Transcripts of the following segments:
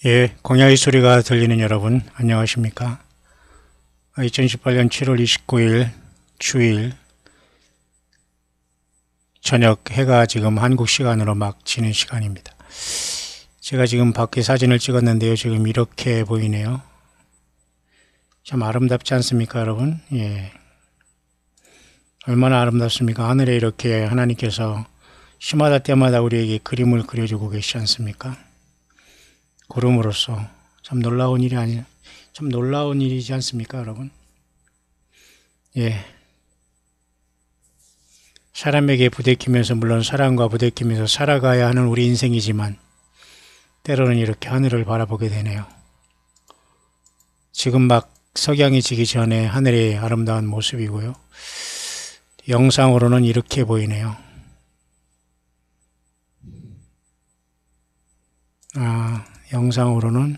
예, 광야의 소리가 들리는 여러분 안녕하십니까? 2018년 7월 29일 주일 저녁 해가 지금 한국 시간으로 막 지는 시간입니다. 제가 지금 밖에 사진을 찍었는데요. 지금 이렇게 보이네요. 참 아름답지 않습니까, 여러분? 예. 얼마나 아름답습니까? 하늘에 이렇게 하나님께서 시마다 때마다 우리에게 그림을 그려주고 계시지 않습니까? 구름으로써 참 놀라운 일이지 않습니까, 여러분? 예. 사람에게 부대끼면서, 물론 사랑과 부대끼면서 살아가야 하는 우리 인생이지만 때로는 이렇게 하늘을 바라보게 되네요. 지금 막 석양이 지기 전에 하늘의 아름다운 모습이고요. 영상으로는 이렇게 보이네요. 영상으로는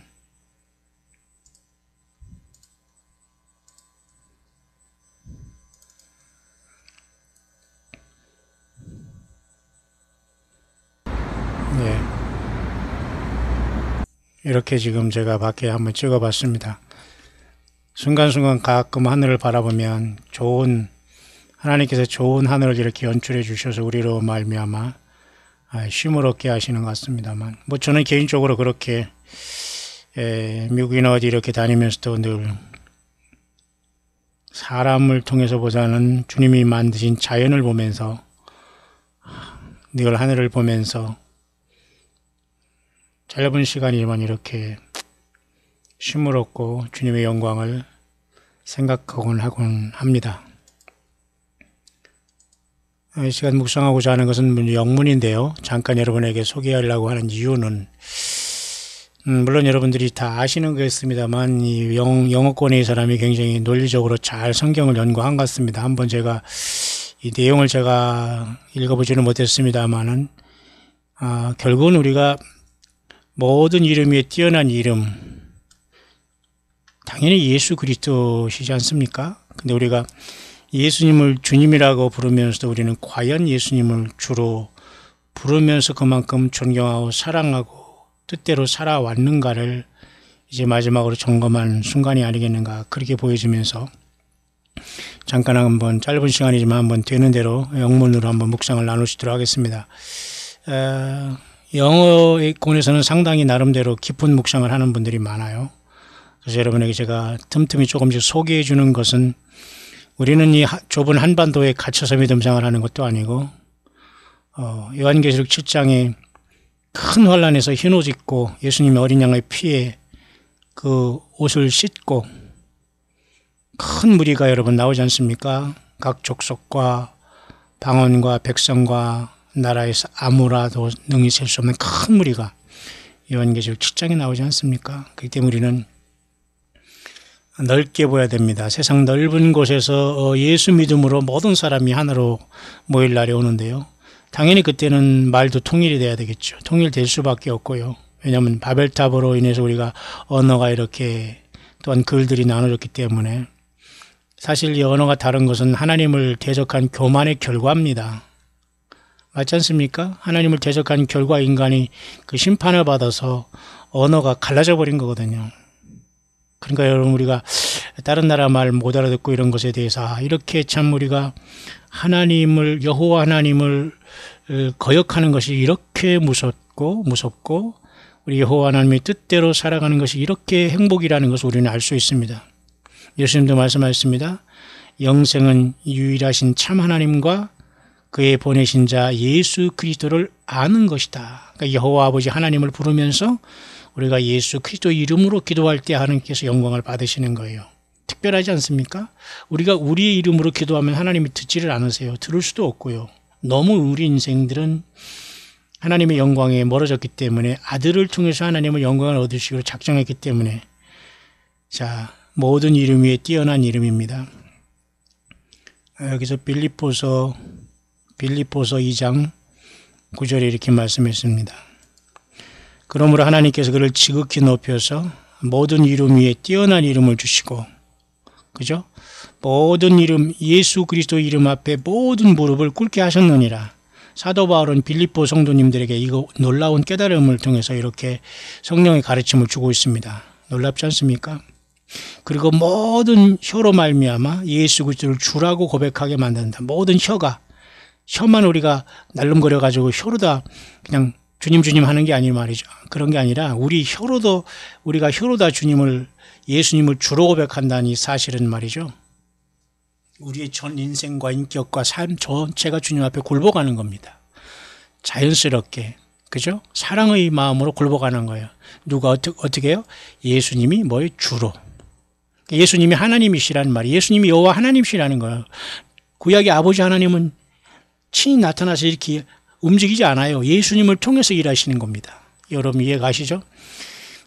네. 이렇게 지금 제가 밖에 한번 찍어봤습니다. 순간순간 가끔 하늘을 바라보면 하나님께서 좋은 하늘을 이렇게 연출해 주셔서 우리로 말미암아 쉼을 얻게 하시는 것 같습니다만, 저는 개인적으로 그렇게 미국이나 어디 이렇게 다니면서도 늘 사람을 통해서보다는 주님이 만드신 자연을 보면서 늘 하늘을 보면서 짧은 시간이지만 이렇게 쉼을 얻고 주님의 영광을 생각하곤 하곤 합니다. 이 시간 묵상하고자 하는 것은 영문인데요. 잠깐 여러분에게 소개하려고 하는 이유는 물론 여러분들이 다 아시는 거였습니다만 이 영어권의 사람이 굉장히 논리적으로 잘 성경을 연구한 것 같습니다. 한번 제가 이 내용을 제가 읽어보지는 못했습니다만은 결국은 우리가 모든 이름 위에 뛰어난 이름, 당연히 예수 그리스도시지 않습니까? 근데 우리가 예수님을 주님이라고 부르면서도 우리는 과연 예수님을 주로 부르면서 그만큼 존경하고 사랑하고 뜻대로 살아왔는가를 이제 마지막으로 점검한 순간이 아니겠는가, 그렇게 보여지면서 잠깐 한번 짧은 시간이지만 한번 되는 대로 영문으로 한번 묵상을 나누시도록 하겠습니다. 영어권에서는 상당히 나름대로 깊은 묵상을 하는 분들이 많아요. 그래서 여러분에게 제가 틈틈이 조금씩 소개해 주는 것은 우리는 이 좁은 한반도에 갇혀서 믿음생활을 하는 것도 아니고 요한계시록 7장에 큰 환란에서 흰 옷 입고 예수님의 어린 양의 피에 그 옷을 씻고 큰 무리가 여러분 나오지 않습니까? 각 족속과 방언과 백성과 나라에서 아무라도 능히 셀 수 없는 큰 무리가 요한계시록 7장에 나오지 않습니까? 그렇기 때문에 우리는 넓게 보여야 됩니다. 세상 넓은 곳에서 예수 믿음으로 모든 사람이 하나로 모일 날이 오는데요. 당연히 그때는 말도 통일이 돼야 되겠죠. 통일될 수밖에 없고요. 왜냐하면 바벨탑으로 인해서 우리가 언어가 이렇게 또한 글들이 나눠졌기 때문에 사실 이 언어가 다른 것은 하나님을 대적한 교만의 결과입니다. 맞지 않습니까? 하나님을 대적한 결과 인간이 그 심판을 받아서 언어가 갈라져 버린 거거든요. 그러니까 여러분, 우리가 다른 나라 말 못 알아듣고 이런 것에 대해서 이렇게 참 우리가 여호와 하나님을 거역하는 것이 이렇게 무섭고 우리 여호와 하나님의 뜻대로 살아가는 것이 이렇게 행복이라는 것을 우리는 알 수 있습니다. 예수님도 말씀하셨습니다. 영생은 유일하신 참 하나님과 그의 보내신 자 예수 그리스도를 아는 것이다. 그러니까 여호와 아버지 하나님을 부르면서 우리가 예수 그리스도 이름으로 기도할 때 하나님께서 영광을 받으시는 거예요. 특별하지 않습니까? 우리가 우리의 이름으로 기도하면 하나님이 듣지를 않으세요. 들을 수도 없고요. 너무 우리 인생들은 하나님의 영광에 멀어졌기 때문에 아들을 통해서 하나님의 영광을 얻으시기로 작정했기 때문에 모든 이름 위에 뛰어난 이름입니다. 여기서 빌립보서 2장 9절에 이렇게 말씀했습니다. 그러므로 하나님께서 그를 지극히 높여서 모든 이름 위에 뛰어난 이름을 주시고, 그죠? 모든 이름, 예수 그리스도 이름 앞에 모든 무릎을 꿇게 하셨느니라. 사도 바울은 빌립보 성도님들에게 이거 놀라운 깨달음을 통해서 이렇게 성령의 가르침을 주고 있습니다. 놀랍지 않습니까? 그리고 모든 혀로 말미암아 예수 그리스도를 주라고 고백하게 만든다. 모든 혀만 우리가 날름거려 가지고 혀로 다 그냥 주님 하는 게 아니 말이죠. 그런 게 아니라 우리가 혀로 다 예수님을 주로 고백한다는 이 사실은 말이죠. 우리의 전 인생과 인격과 삶 전체가 주님 앞에 굴복하는 겁니다. 자연스럽게, 그죠? 사랑의 마음으로 굴복하는 거예요. 누가 어떻게 해요? 예수님이 뭐예요? 주로. 예수님이 하나님이시라는 말이, 예수님이 여호와 하나님이시라는 거예요. 구약의 아버지 하나님은 친히 나타나서 이렇게 움직이지 않아요. 예수님을 통해서 일하시는 겁니다. 여러분 이해가시죠?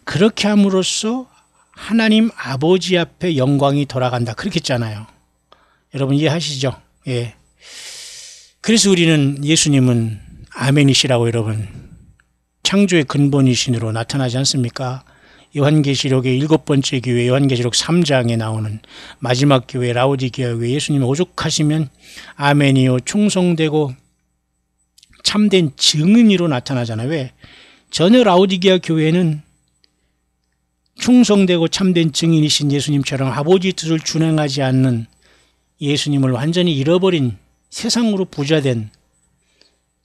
그렇게 함으로써 하나님 아버지 앞에 영광이 돌아간다. 그렇게 했잖아요. 여러분 이해하시죠? 예. 그래서 우리는 예수님은 아멘이시라고 여러분 창조의 근본이신으로 나타나지 않습니까? 요한계시록의 7번째 교회 요한계시록 3장에 나오는 마지막 교회 라오디게아 교회 예수님이 오죽하시면 아멘이요 충성되고 참된 증인으로 나타나잖아요. 왜? 전혀 라오디게아 교회는 충성되고 참된 증인이신 예수님처럼 아버지 뜻을 준행하지 않는 예수님을 완전히 잃어버린 세상으로 부자된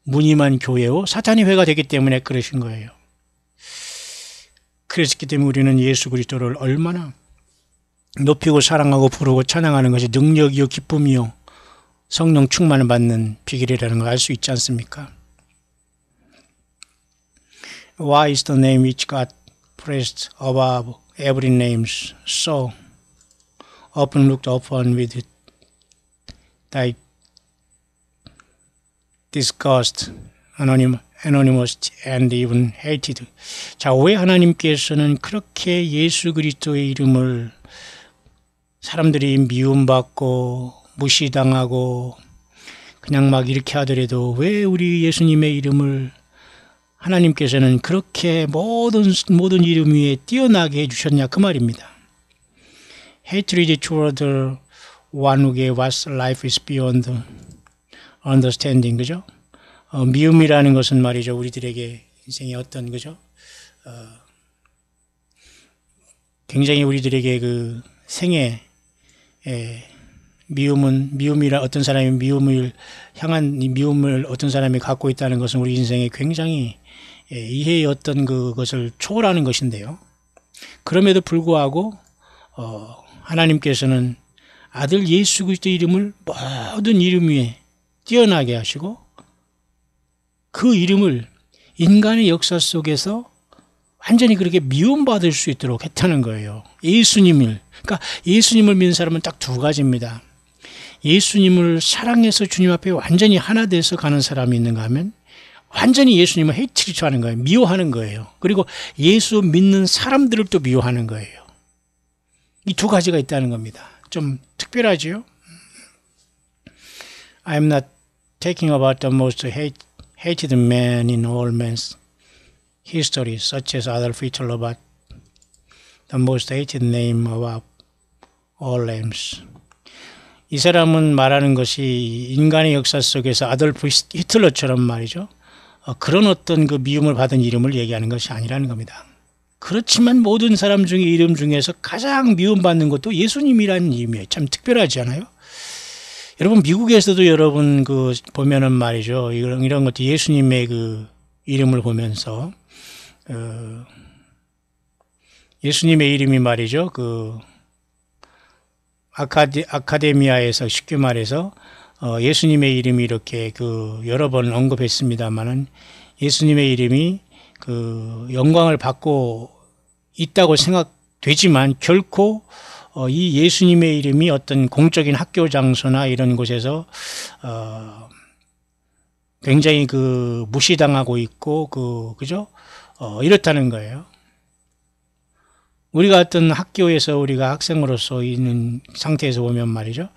무늬만 교회요 사탄의 회가 되기 때문에 그러신 거예요. 그랬기 때문에 우리는 예수 그리스도를 얼마나 높이고 사랑하고 부르고 찬양하는 것이 능력이요 기쁨이요 성령 충만을 받는 비결이라는 걸 알 수 있지 않습니까? Why is the name which God praised above every name so often looked upon with thy disgust, anonymous and even hated. 자, 왜 하나님께서는 그렇게 예수 그리스도의 이름을 사람들이 미움받고 무시당하고 그냥 막 이렇게 하더라도 왜 우리 예수님의 이름을 하나님께서는 그렇게 모든 이름 위에 뛰어나게 해주셨냐 그 말입니다. Hatred toward one who gave us life is beyond understanding. 그죠? 미움이라는 것은 말이죠. 우리들에게 인생의 어떤 그죠? 굉장히 우리들에게 그 생애 미움이라 어떤 사람이 미움을 향한 이 미움을 어떤 사람이 갖고 있다는 것은 우리 인생에 굉장히 이해의 어떤 그것을 초월하는 것인데요. 그럼에도 불구하고 하나님께서는 아들 예수 그리스도의 이름을 모든 이름 위에 뛰어나게 하시고 그 이름을 인간의 역사 속에서 완전히 그렇게 미움받을 수 있도록 했다는 거예요. 그러니까 예수님을 믿는 사람은 딱 두 가지입니다. 예수님을 사랑해서 주님 앞에 완전히 하나 돼서 가는 사람이 있는가 하면 완전히 예수님을 헤이트리트 하는 거예요. 미워하는 거예요. 그리고 예수 믿는 사람들을 또 미워하는 거예요. 이 두 가지가 있다는 겁니다. 좀 특별하지요? I'm not talking about the most hated man in all man's history, such as Adolf Hitler, but the most hated name of all names. 이 사람은 말하는 것이 인간의 역사 속에서 아돌프 히틀러처럼 말이죠. 그런 어떤 그 미움을 받은 이름을 얘기하는 것이 아니라는 겁니다. 그렇지만 모든 사람 중에 이름 중에서 가장 미움받는 것도 예수님이라는 이름이에요. 참 특별하지 않아요? 여러분 미국에서도 여러분 그 보면은 말이죠. 이런 것도 예수님의 그 이름을 보면서 예수님의 이름이 말이죠. 그 아카데미아에서 쉽게 말해서 예수님의 이름이 이렇게 그 여러 번 언급했습니다만은 예수님의 이름이 그 영광을 받고 있다고 생각되지만 결코 이 예수님의 이름이 어떤 공적인 학교 장소나 이런 곳에서 굉장히 그 무시당하고 있고 그죠? 이렇다는 거예요. 우리가 어떤 학교에서 우리가 학생으로서 있는 상태에서 보면 말이죠.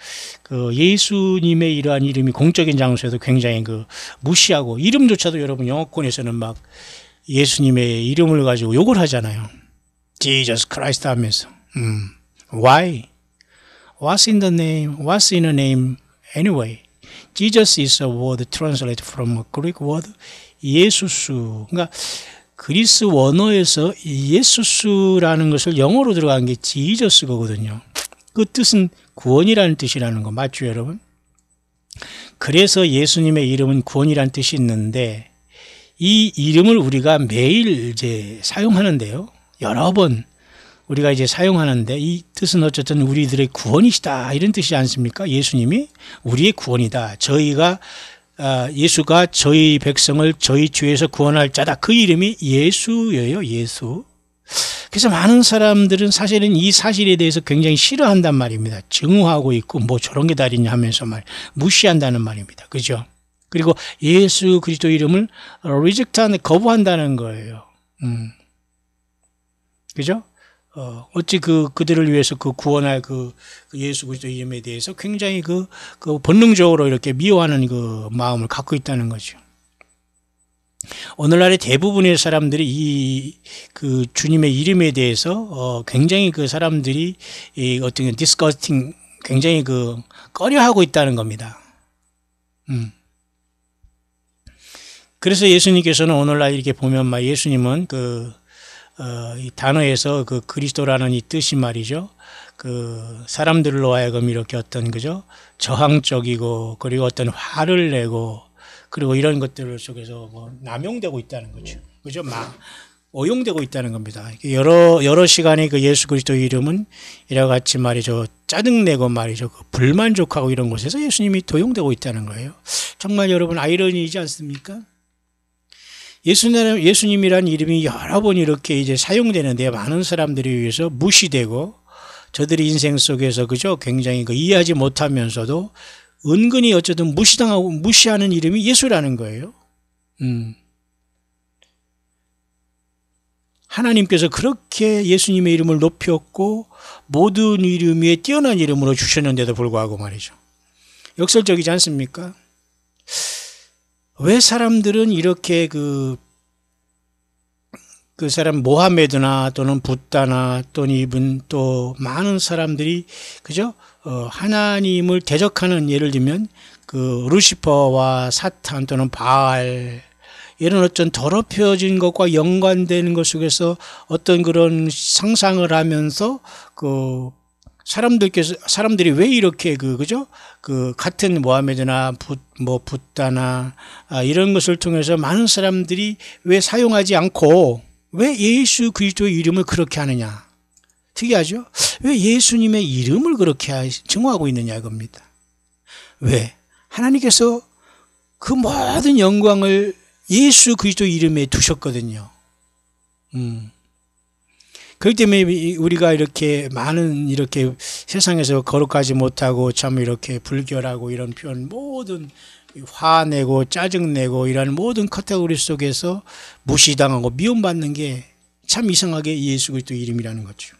그 예수님의 이러한 이름이 공적인 장소에도 굉장히 그 무시하고 이름조차도 여러분 영어권에서는 막 예수님의 이름을 가지고 욕을 하잖아요. Jesus Christ 하면서. Why? What's in the name? What's in a name anyway? Jesus is a word translated from a Greek word 예수수. 그러니까 그리스 원어에서 예수수라는 것을 영어로 들어간 게 지저스 거거든요. 그 뜻은 구원이라는 뜻이라는 거 맞죠, 여러분? 그래서 예수님의 이름은 구원이라는 뜻이 있는데 이 이름을 우리가 매일 이제 사용하는데요. 여러 번 우리가 이제 사용하는데 이 뜻은 어쨌든 우리들의 구원이시다 이런 뜻이지 않습니까? 예수님이 우리의 구원이다. 예수가 저희 백성을 저희 죄에서 구원할 자다. 그 이름이 예수예요. 예수. 그래서 많은 사람들은 사실은 이 사실에 대해서 굉장히 싫어한단 말입니다. 증오하고 있고 뭐 저런 게 다르냐 하면서 무시한다는 말입니다. 그죠? 그리고 예수 그리스도 이름을 reject하는 거부한다는 거예요. 그죠? 어찌 그들을 위해서 구원할 그 예수 그리스도 이름에 대해서 굉장히 그 본능적으로 이렇게 미워하는 그 마음을 갖고 있다는 거죠. 오늘날의 대부분의 사람들이 그 주님의 이름에 대해서 굉장히 그 사람들이 어떤 disgusting 굉장히 꺼려하고 있다는 겁니다. 그래서 예수님께서는 오늘날 이렇게 보면 예수님은 이 단어에서 그리스도라는 이 뜻이 말이죠. 사람들로 하여금 이렇게 저항적이고 그리고 어떤 화를 내고 그리고 이런 것들 속에서 남용되고 있다는 거죠. 그죠? 오용되고 있다는 겁니다. 여러 시간에 예수 그리스도의 이름은 이와 같이 말이죠. 짜증내고 말이죠. 불만족하고 이런 곳에서 예수님이 도용되고 있다는 거예요. 정말 여러분 아이러니이지 않습니까? 예수님이라는 이름이 여러 번 이렇게 이제 사용되는데 많은 사람들에 의해서 무시되고 저들의 인생 속에서 그죠? 굉장히 이해하지 못하면서도 은근히 어쨌든 무시하는 이름이 예수라는 거예요. 하나님께서 그렇게 예수님의 이름을 높였고 모든 이름 위에 뛰어난 이름으로 주셨는데도 불구하고 말이죠. 역설적이지 않습니까? 왜 사람들은 이렇게 그 사람 모하메드나 또는 붓다나 또는 또 많은 사람들이 그죠? 하나님을 대적하는 예를 들면 루시퍼와 사탄 또는 바알 이런 어떤 더럽혀진 것과 연관되는 것 속에서 어떤 그런 상상을 하면서 사람들이 왜 이렇게 그죠? 같은 모하메드나 붓다나 이런 것을 통해서 많은 사람들이 왜 사용하지 않고 왜 예수 그리스도의 이름을 그렇게 하느냐? 특이하죠? 왜 예수님의 이름을 그렇게 증오하고 있느냐 이겁니다. 왜? 하나님께서 그 모든 영광을 예수 그리스도 이름에 두셨거든요. 그렇기 때문에 우리가 이렇게 많은 이렇게 세상에서 거룩하지 못하고 참 이렇게 불결하고 이런 표현 모든 화내고 짜증내고 이런 모든 카테고리 속에서 무시당하고 미움받는 게 참 이상하게 예수 그리스도 이름이라는 거죠.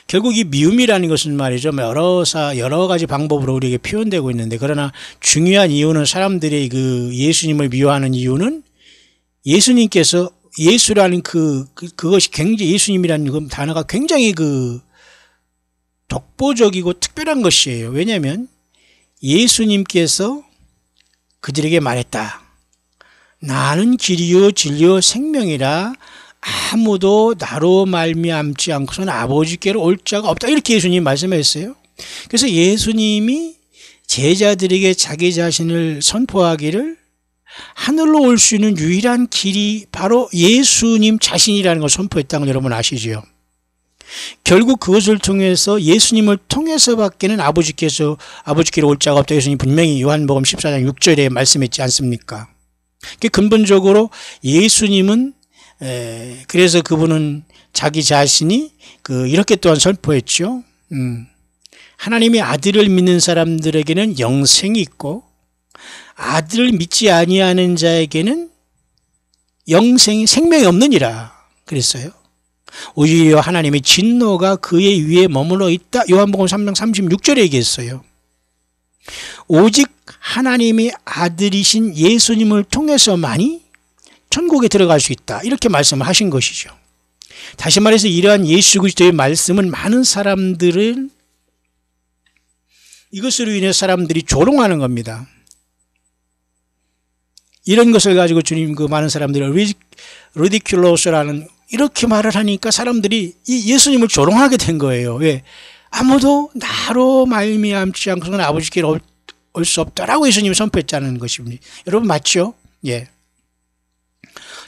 결국 이 미움이라는 것은 말이죠. 여러 가지 방법으로 우리에게 표현되고 있는데 그러나 중요한 이유는 사람들이 예수님을 미워하는 이유는 예수님께서 예수라는 그것이 굉장히 예수님이라는 그 단어가 굉장히 독보적이고 특별한 것이에요. 왜냐하면 예수님께서 그들에게 말했다. 나는 길이요 진리요 생명이라 아무도 나로 말미암지 않고서는 아버지께로 올 자가 없다. 이렇게 예수님이 말씀했어요. 그래서 예수님이 제자들에게 자기 자신을 선포하기를 하늘로 올 수 있는 유일한 길이 바로 예수님 자신이라는 걸 선포했다는 걸 여러분 아시죠? 결국 그것을 통해서 예수님을 통해서밖에는 아버지께로 올 자가 없다. 예수님이 분명히 요한복음 14장 6절에 말씀했지 않습니까? 근본적으로 예수님은 그래서 그분은 자기 자신이 이렇게 또한 선포했죠. 하나님의 아들을 믿는 사람들에게는 영생이 있고 아들을 믿지 아니하는 자에게는 생명이 없느니라 그랬어요. 오히려 하나님의 진노가 그의 위에 머물러 있다. 요한복음 3장 36절에 얘기했어요. 오직 하나님의 아들이신 예수님을 통해서만이 천국에 들어갈 수 있다. 이렇게 말씀을 하신 것이죠. 다시 말해서 이러한 예수 그리스도의 말씀은 많은 사람들은 이것으로 인해 사람들이 조롱하는 겁니다. 이런 것을 가지고 주님 그 많은 사람들이 ridiculous라는 이렇게 말을 하니까 사람들이 이 예수님을 조롱하게 된 거예요. 왜? 아무도 나로 말미암지 않고서는 아버지께 올 수 없다라고 예수님이 선포했다는 것입니다. 여러분 맞죠? 예.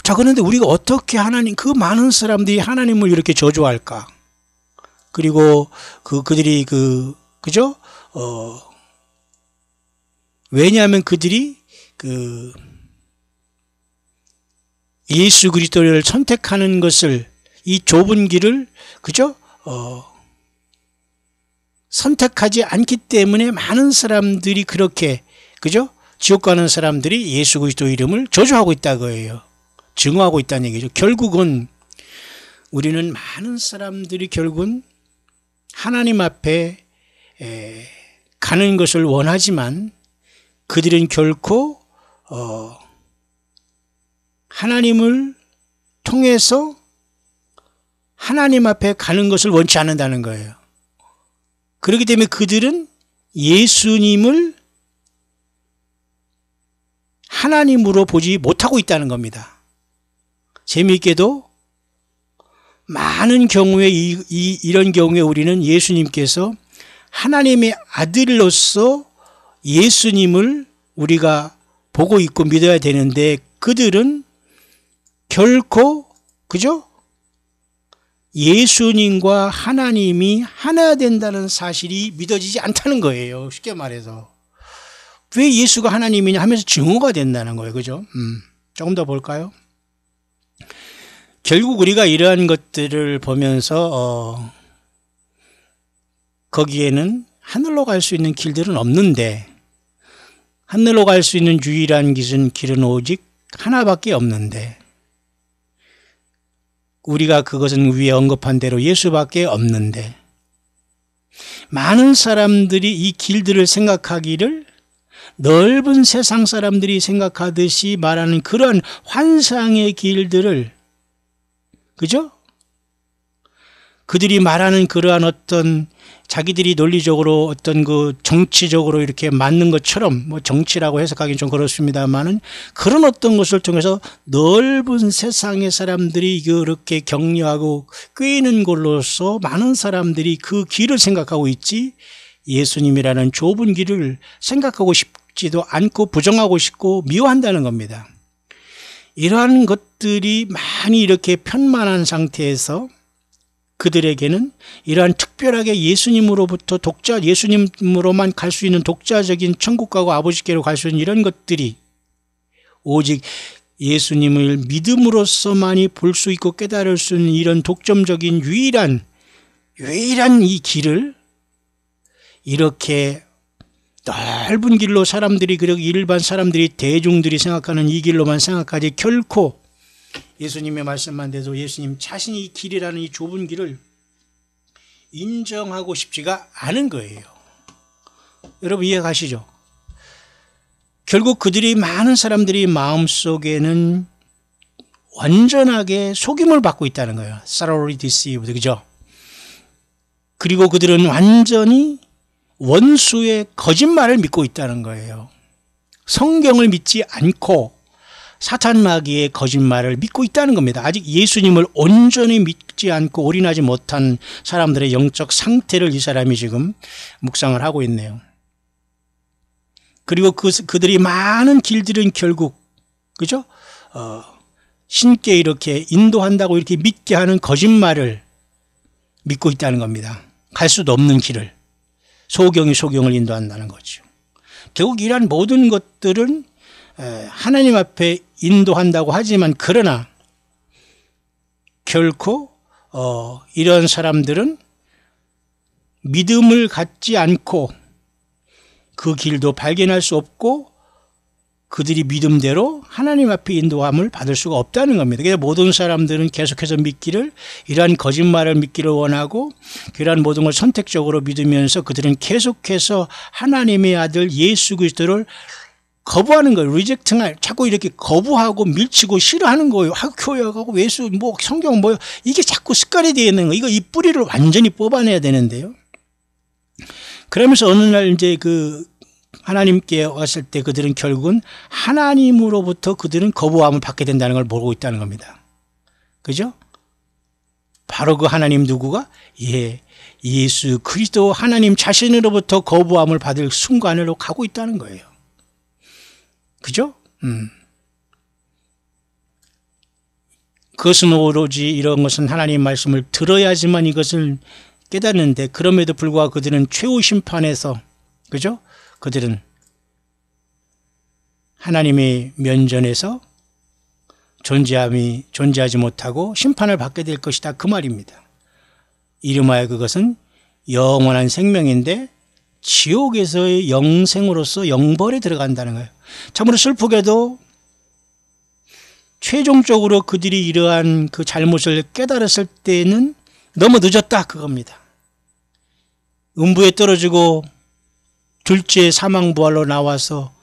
자, 그런데 우리가 어떻게 그 많은 사람들이 하나님을 이렇게 저주할까? 그리고 그들이 그죠? 왜냐하면 그들이 예수 그리스도를 선택하는 것을, 이 좁은 길을, 그죠? 선택하지 않기 때문에 많은 사람들이 그렇게, 그죠? 지옥 가는 사람들이 예수 그리스도 이름을 저주하고 있다고요. 증오하고 있다는 얘기죠. 결국은 우리는 많은 사람들이 결국은 하나님 앞에 가는 것을 원하지만 그들은 결코 하나님을 통해서 하나님 앞에 가는 것을 원치 않는다는 거예요. 그렇기 때문에 그들은 예수님을 하나님으로 보지 못하고 있다는 겁니다. 재미있게도 많은 경우에 이런 경우에 우리는 예수님께서 하나님의 아들로서 예수님을 우리가 보고 있고 믿어야 되는데 그들은 결코, 그죠? 예수님과 하나님이 하나 된다는 사실이 믿어지지 않다는 거예요. 쉽게 말해서. 왜 예수가 하나님이냐 하면서 증오가 된다는 거예요. 그죠? 조금 더 볼까요? 결국 우리가 이러한 것들을 보면서 거기에는 하늘로 갈 수 있는 길들은 없는데, 하늘로 갈 수 있는 유일한 길은 오직 하나밖에 없는데, 우리가 그것은 위에 언급한 대로 예수밖에 없는데, 많은 사람들이 이 길들을 생각하기를 넓은 세상 사람들이 생각하듯이 말하는 그런 환상의 길들을, 그죠? 그들이 말하는 그러한 어떤 자기들이 논리적으로 어떤 정치적으로 이렇게 맞는 것처럼, 정치라고 해석하기는 좀 그렇습니다만은 그런 어떤 것을 통해서 넓은 세상의 사람들이 그렇게 격려하고 꿰이는 걸로서 많은 사람들이 그 길을 생각하고 있지, 예수님이라는 좁은 길을 생각하고 싶지도 않고 부정하고 싶고 미워한다는 겁니다. 이러한 것들이 많이 이렇게 편만한 상태에서 그들에게는 이러한 특별하게 예수님으로부터 예수님으로만 갈 수 있는 독자적인 천국 가고 아버지께로 갈 수 있는 이런 것들이 오직 예수님을 믿음으로서만이 볼 수 있고 깨달을 수 있는 이런 독점적인 유일한 이 길을 이렇게 넓은 길로 사람들이, 그리고 일반 사람들이, 대중들이 생각하는 이 길로만 생각하지 결코 예수님의 말씀만 돼도 예수님 자신이 이 길이라는 이 좁은 길을 인정하고 싶지가 않은 거예요. 여러분 이해가시죠? 결국 많은 사람들이 마음속에는 완전하게 속임을 받고 있다는 거예요. thoroughly deceived, 그죠? 그리고 그들은 완전히 원수의 거짓말을 믿고 있다는 거예요. 성경을 믿지 않고 사탄 마귀의 거짓말을 믿고 있다는 겁니다. 아직 예수님을 온전히 믿지 않고 올인하지 못한 사람들의 영적 상태를 이 사람이 지금 묵상을 하고 있네요. 그리고 그들이 많은 길들은 결국, 그죠? 신께 이렇게 인도한다고 이렇게 믿게 하는 거짓말을 믿고 있다는 겁니다. 갈 수도 없는 길을. 소경이 소경을 인도한다는 거죠. 결국 이러한 모든 것들은 하나님 앞에 인도한다고 하지만, 그러나 결코 이런 사람들은 믿음을 갖지 않고 그 길도 발견할 수 없고 그들이 믿음대로 하나님 앞에 인도함을 받을 수가 없다는 겁니다. 그래서 모든 사람들은 계속해서 믿기를, 이러한 거짓말을 믿기를 원하고 그러한 모든 걸 선택적으로 믿으면서 그들은 계속해서 하나님의 아들 예수 그리스도를 거부하는 거예요. 리젝팅을 자꾸 이렇게 거부하고 밀치고 싫어하는 거예요. 교회 가고 예수 성경 이게 자꾸 습관이 되어 있는 거예요. 이 뿌리를 완전히 뽑아내야 되는데요. 그러면서 어느 날 이제 그 하나님께 왔을 때 그들은 결국은 하나님으로부터 그들은 거부함을 받게 된다는 걸 모르고 있다는 겁니다. 그죠? 바로 그 하나님 누구가? 예수 그리스도 하나님 자신으로부터 거부함을 받을 순간으로 가고 있다는 거예요. 그죠? 그것은 오로지 이런 것은 하나님 말씀을 들어야지만 이것을 깨닫는데, 그럼에도 불구하고 그들은 최후 심판에서, 그죠? 그들은 하나님의 면전에서 존재하지 못하고 심판을 받게 될 것이다, 그 말입니다. 이름하여 그것은 영원한 생명인데 지옥에서의 영생으로서 영벌에 들어간다는 거예요. 참으로 슬프게도 최종적으로 그들이 이러한 그 잘못을 깨달았을 때는 너무 늦었다, 그겁니다. 음부에 떨어지고 둘째 사망부활로 나와서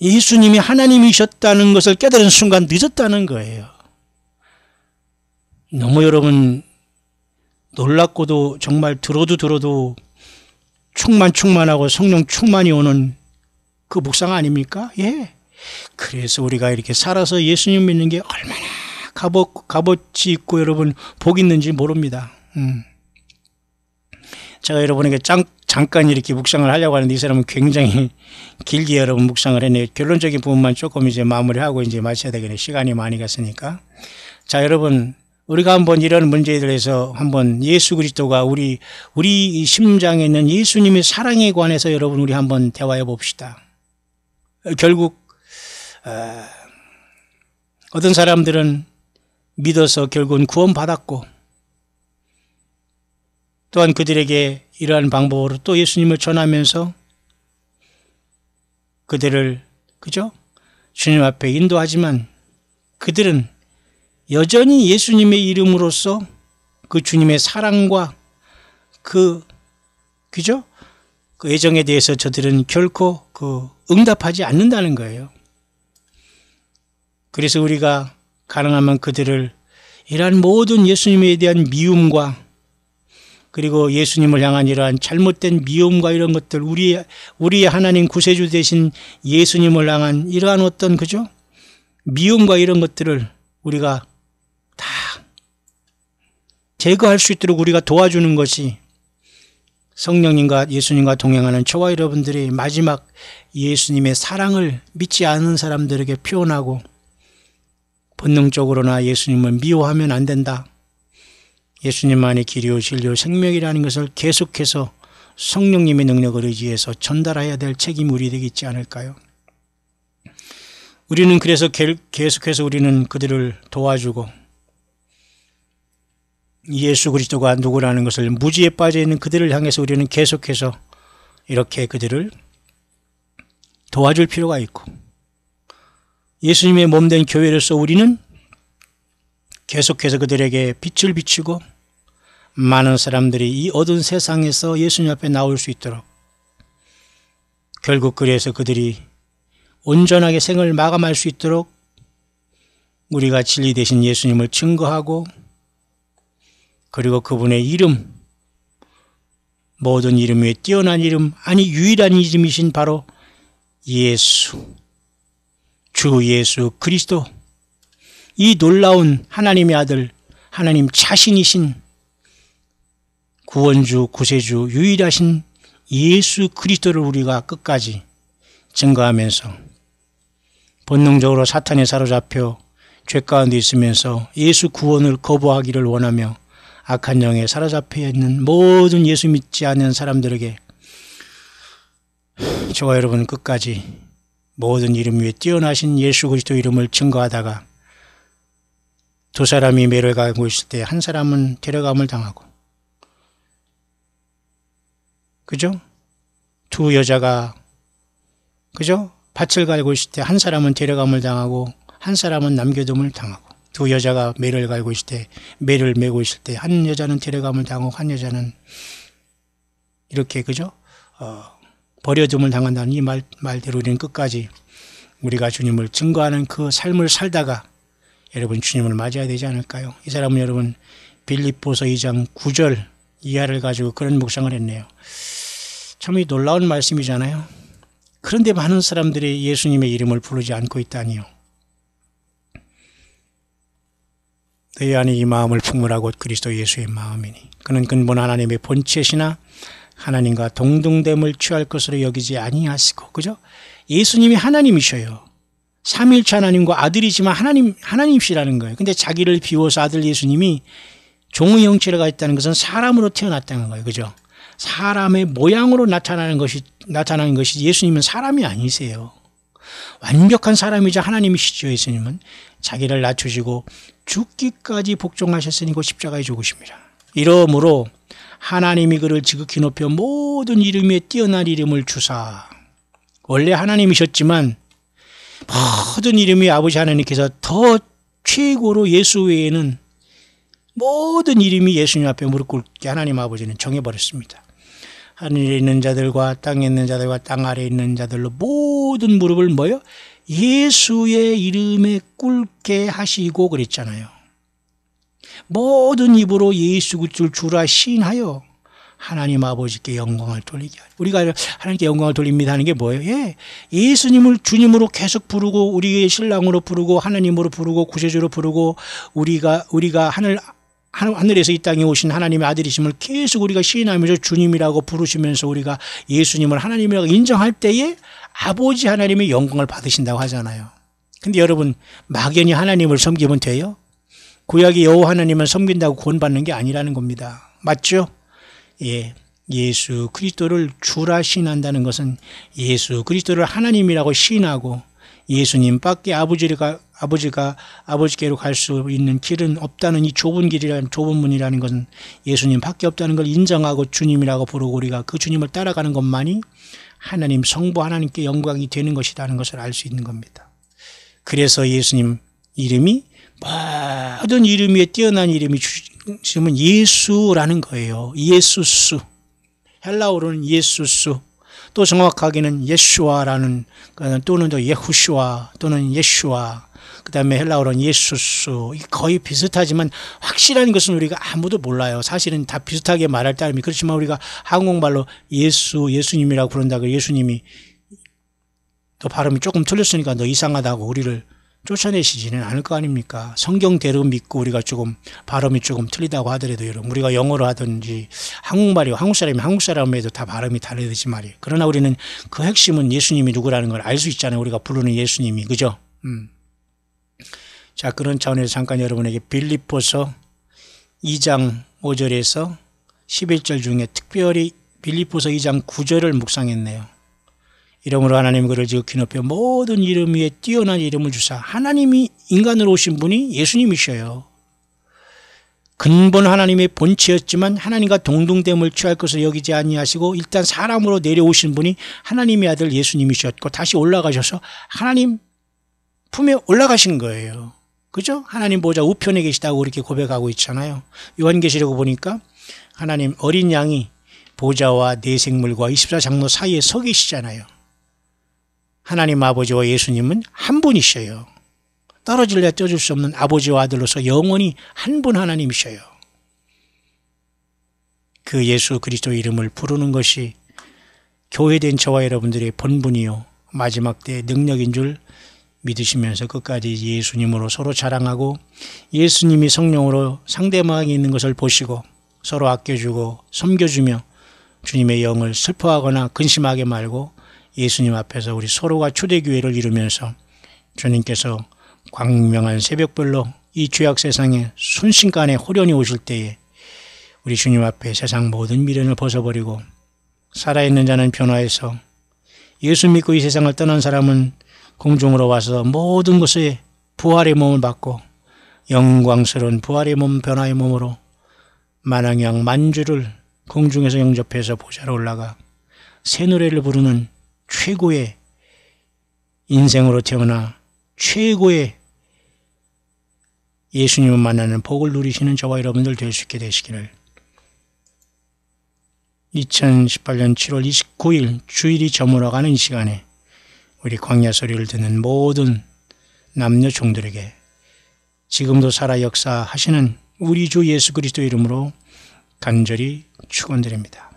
예수님이 하나님이셨다는 것을 깨달은 순간 늦었다는 거예요. 너무 여러분 놀랍고도 정말 들어도 충만하고 성령 충만이 오는 그 묵상 아닙니까? 예. 그래서 우리가 이렇게 살아서 예수님 믿는 게 얼마나 값어치 있고 여러분 복 있는지 모릅니다. 제가 여러분에게 잠깐 이렇게 묵상을 하려고 하는데 이 사람은 굉장히 길게 여러분 묵상을 했네요. 결론적인 부분만 조금 이제 마무리하고 이제 마쳐야 되겠네요. 시간이 많이 갔으니까. 자, 여러분, 우리가 한번 이런 문제에 대해서 한번 예수 그리스도가 우리 심장에 있는 예수님의 사랑에 관해서 여러분 우리 한번 대화해 봅시다. 결국 어떤 사람들은 믿어서 결국은 구원받았고, 또한 그들에게 이러한 방법으로 또 예수님을 전하면서 그들을, 그죠? 주님 앞에 인도하지만 그들은 여전히 예수님의 이름으로써 그 주님의 사랑과 그죠? 그 애정에 대해서 저들은 결코 응답하지 않는다는 거예요. 그래서 우리가 가능하면 그들을 이러한 모든 예수님에 대한 미움과, 그리고 예수님을 향한 이러한 잘못된 미움과 이런 것들, 우리의 하나님 구세주 되신 예수님을 향한 이러한 어떤, 그죠? 미움과 이런 것들을 우리가 다 제거할 수 있도록 우리가 도와주는 것이 성령님과 예수님과 동행하는 저와 여러분들이 마지막 예수님의 사랑을 믿지 않은 사람들에게 표현하고, 본능적으로나 예수님을 미워하면 안 된다. 예수님만의 길이요 진리요 생명이라는 것을 계속해서 성령님의 능력을 의지해서 전달해야 될 책임이 우리에게 있지 않을까요? 우리는 그래서 계속해서 우리는 그들을 도와주고, 예수 그리스도가 누구라는 것을 무지에 빠져 있는 그들을 향해서 우리는 계속해서 이렇게 그들을 도와줄 필요가 있고, 예수님의 몸된 교회로서 우리는 계속해서 그들에게 빛을 비추고 많은 사람들이 이 어두운 세상에서 예수님 앞에 나올 수 있도록, 결국 그래서 그들이 온전하게 생을 마감할 수 있도록 우리가 진리 되신 예수님을 증거하고, 그리고 그분의 이름, 모든 이름 위에 뛰어난 이름, 아니 유일한 이름이신 바로 예수, 주 예수 그리스도, 이 놀라운 하나님의 아들, 하나님 자신이신 구원주, 구세주, 유일하신 예수 그리스도를 우리가 끝까지 증거하면서, 본능적으로 사탄에 사로잡혀 죄 가운데 있으면서 예수 구원을 거부하기를 원하며 악한 영에 사로잡혀 있는 모든 예수 믿지 않는 사람들에게 저와 여러분 끝까지 모든 이름 위에 뛰어나신 예수 그리스도 이름을 증거하다가 두 사람이 매를 갈고 있을 때 한 사람은 데려감을 당하고, 그죠? 두 여자가, 그죠? 밭을 갈고 있을 때 한 사람은 데려감을 당하고 한 사람은 남겨둠을 당하고, 두 여자가 매를 갈고 있을 때, 매를 메고 있을 때 한 여자는 데려감을 당하고 한 여자는 이렇게, 그죠? 버려둠을 당한다는 이 말대로 우리는 끝까지 우리가 주님을 증거하는 그 삶을 살다가 여러분 주님을 맞이해야 되지 않을까요? 이 사람은 여러분 빌립보서 2장 9절 이하를 가지고 그런 묵상을 했네요. 참 놀라운 말씀이잖아요. 그런데 많은 사람들이 예수님의 이름을 부르지 않고 있다니요. 너희 안에 이 마음을 품으라고 그리스도 예수의 마음이니 그는 근본 하나님의 본체시나 하나님과 동등됨을 취할 것으로 여기지 아니하시고, 그죠? 예수님이 하나님이셔요. 삼위일체 하나님과 아들이지만 하나님이시라는 거예요. 근데 자기를 비워서 아들 예수님이 종의 형체를 가졌다는 것은 사람으로 태어났다는 거예요. 그죠? 사람의 모양으로 나타나는 것이 예수님은 사람이 아니세요. 완벽한 사람이자 하나님이시죠. 예수님은 자기를 낮추시고 죽기까지 복종하셨으니 그 십자가에 죽으십니다. 이러므로 하나님이 그를 지극히 높여 모든 이름 위에 뛰어난 이름을 주사, 원래 하나님이셨지만 모든 이름이 아버지 하나님께서 더 최고로 예수 외에는 모든 이름이 예수님 앞에 무릎 꿇게 하나님 아버지는 정해버렸습니다. 하늘에 있는 자들과 땅에 있는 자들과 땅 아래에 있는 자들로 모든 무릎을 뭐요? 예수의 이름에 꿇게 하시고 그랬잖아요. 모든 입으로 예수 그리스도를 주라 시인하여 하나님 아버지께 영광을 돌리게 하죠. 우리가 하나님께 영광을 돌립니다 하는 게 뭐예요? 예수님을 주님으로 계속 부르고 우리의 신랑으로 부르고 하나님으로 부르고 구세주로 부르고 우리가 하늘에서 이 땅에 오신 하나님의 아들이심을 계속 우리가 시인하면서 주님이라고 부르시면서 우리가 예수님을 하나님이라고 인정할 때에 아버지 하나님의 영광을 받으신다고 하잖아요. 근데 여러분, 막연히 하나님을 섬기면 돼요? 구약의 여호와 하나님을 섬긴다고 구원받는 게 아니라는 겁니다. 맞죠? 예, 예수 그리스도를 주라 시인한다는 것은 예수 그리스도를 하나님이라고 시인하고 예수님 밖에 아버지께로 갈 수 있는 길은 없다는 이 좁은 문이라는 것은 예수님 밖에 없다는 걸 인정하고 주님이라고 부르고 우리가 그 주님을 따라가는 것만이 하나님 성부 하나님께 영광이 되는 것이라는 것을 알 수 있는 겁니다. 그래서 예수님 이름이 모든 이름 위에 뛰어난 이름이 주시면 예수라는 거예요. 예수스. 헬라어로는 예수스. 또 정확하게는 예슈아라는, 또는 또 예후슈아 또는 예슈아, 그 다음에 헬라어로는 예수스. 거의 비슷하지만 확실한 것은 우리가 아무도 몰라요. 사실은 다 비슷하게 말할 따름이. 그렇지만 우리가 한국말로 예수님이라고 부른다고 예수님이 또 발음이 조금 틀렸으니까 너 이상하다고 우리를 쫓아내시지는 않을 거 아닙니까? 성경대로 믿고 우리가 조금 발음이 조금 틀리다고 하더라도 여러분, 우리가 영어로 하든지 한국말이 한국 사람에도 다 발음이 다르듯이 말이에요. 그러나 우리는 그 핵심은 예수님이 누구라는 걸 알 수 있잖아요. 우리가 부르는 예수님이. 그죠? 자, 그런 차원에서 잠깐 여러분에게 빌립보서 2장 5절에서 11절 중에 특별히 빌립보서 2장 9절을 묵상했네요. 이름으로 하나님 그를 지극히 높여 모든 이름 위에 뛰어난 이름을 주사. 하나님이 인간으로 오신 분이 예수님이셔요. 근본 하나님의 본체였지만 하나님과 동등됨을 취할 것을 여기지 아니하시고 일단 사람으로 내려오신 분이 하나님의 아들 예수님이셨고 다시 올라가셔서 하나님 품에 올라가신 거예요. 그죠? 하나님 보좌 우편에 계시다고 이렇게 고백하고 있잖아요. 요한계시록 보니까 하나님 어린 양이 보좌와 네 생물과 24장로 사이에 서 계시잖아요. 하나님 아버지와 예수님은 한 분이셔요. 떨어질래 떼어줄 수 없는 아버지와 아들로서 영원히 한 분 하나님이셔요. 그 예수 그리스도 이름을 부르는 것이 교회된 저와 여러분들의 본분이요 마지막 때 능력인 줄 믿으시면서 끝까지 예수님으로 서로 자랑하고 예수님이 성령으로 상대방이 있는 것을 보시고 서로 아껴주고 섬겨주며 주님의 영을 슬퍼하거나 근심하게 말고 예수님 앞에서 우리 서로가 초대교회를 이루면서 주님께서 광명한 새벽별로 이 죄악 세상에 순식간에 호련히 오실 때에 우리 주님 앞에 세상 모든 미련을 벗어버리고 살아있는 자는 변화해서 예수 믿고 이 세상을 떠난 사람은 공중으로 와서 모든 것에 부활의 몸을 받고 영광스러운 부활의 몸 변화의 몸으로 만왕양 만주를 공중에서 영접해서 보좌로 올라가 새 노래를 부르는 최고의 인생으로 태어나 최고의 예수님을 만나는 복을 누리시는 저와 여러분들 될 수 있게 되시기를 2018년 7월 29일 주일이 저물어가는 이 시간에 우리 광야 소리를 듣는 모든 남녀 종들에게 지금도 살아 역사하시는 우리 주 예수 그리스도 이름으로 간절히 축원드립니다.